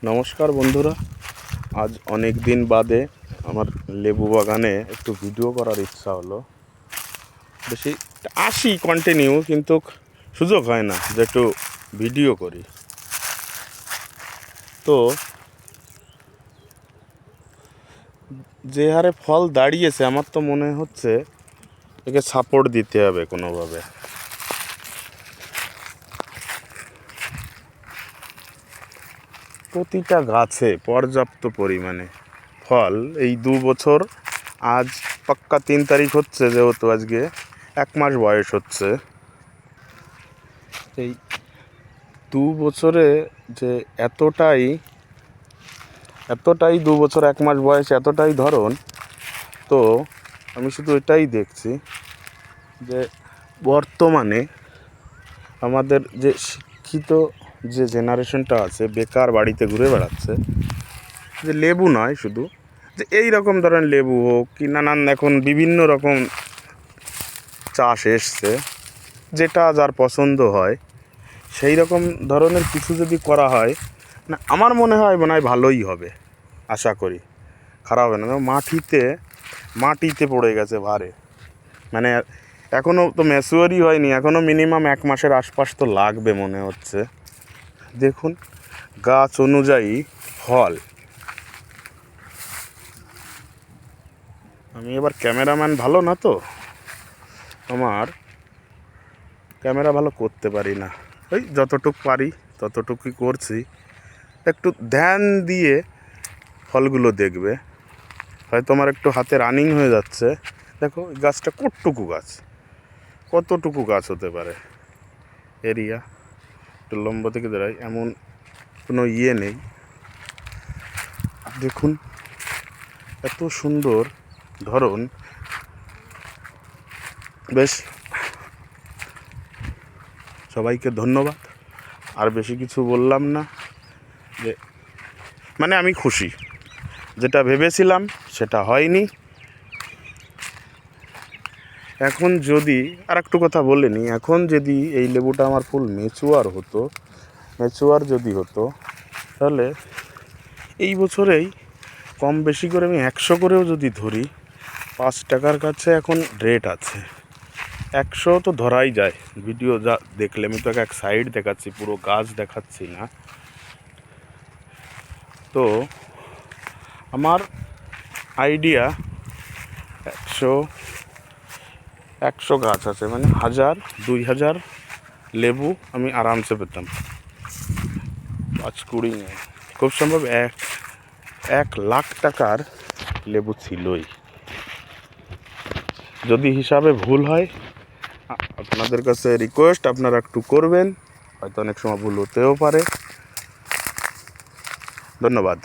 নমস্কার বন্ধুরা, আজ অনেক দিন বাদে আমার লেবু বাগানে একটু ভিডিও করার ইচ্ছা হলো। বেশি আসি কন্টিনিউ, কিন্তু সুযোগ হয় না যে একটু ভিডিও করি। তো যে হারে ফল দাঁড়িয়েছে, আমার তো মনে হচ্ছে একে সাপোর্ট দিতে হবে কোনোভাবে। প্রতিটা গাছে পর্যাপ্ত পরিমাণে ফল। এই 2 বছর, আজ পাক্কা 3 তারিখ হচ্ছে, যেহেতু আজকে 1 মাস বয়স হচ্ছে। এই 2 বছরে যে এতটাই 2 বছর 1 মাস বয়স, এতটাই ধরন, তো আমি শুধু এটাই দেখছি যে বর্তমানে আমাদের যে শিক্ষিত যে জেনারেশনটা আছে, বেকার বাড়িতে ঘুরে বেড়াচ্ছে, যে লেবু নয় শুধু, যে এই রকম ধরেন লেবু হোক কি নানান এখন বিভিন্ন রকম চাষ এসছে, যেটা যার পছন্দ হয় সেই রকম ধরনের কিছু যদি করা হয়, না আমার মনে হয় ভালোই হবে। আশা করি খারাপ হবে না। মাটিতে পড়ে গেছে ভারে, মানে এখনও তো ম্যাচিওরই হয়নি, এখনও মিনিমাম 1 মাসের আশপাশ তো লাগবে মনে হচ্ছে। দেখুন গাছ অনুযায়ী ফল। আমি এবার ক্যামেরাম্যান ভালো না, তো আমার ক্যামেরা ভালো করতে পারি না, ওই যতটুকু পারি ততটুকুই করছি। একটু ধ্যান দিয়ে ফলগুলো দেখবে, হয়তো আমার একটু হাতে রানিং হয়ে যাচ্ছে। দেখো গাছটা কতটুকু গাছ হতে পারে, এরিয়া একটু লম্বা থেকে দাঁড়ায়, এমন কোনো নেই। দেখুন এত সুন্দর ধরন। বেশ, সবাইকে ধন্যবাদ। আর বেশি কিছু বললাম না, যে আমি খুশি, যেটা ভেবেছিলাম সেটা হয়নি। এখন যদি আর একটু কথা বলে নিই, এখন যদি এই লেবুটা আমার ফুল ম্যাচুয়ার যদি হতো, তাহলে এই বছরেই কম বেশি করে আমি 100 করেও যদি ধরি, 5 টাকার কাছে এখন রেট আছে। 100 তো ধরাই যায়। ভিডিও যা দেখলে, আমি তো এক সাইড দেখাচ্ছি, পুরো গাছ দেখাচ্ছি না। তো আমার আইডিয়া 100 গাছ আছে, 1000-2000 লেবু আমি আরামসে পেতাম। 5-20 নেই, খুব সম্ভব 1 লাখ টাকার লেবু ছিলই। যদি হিসাবে ভুল হয়, আপনাদের কাছে রিকোয়েস্ট, আপনারা একটু করবেন, হয়তো অনেক সময় ভুল হতেও পারে। ধন্যবাদ।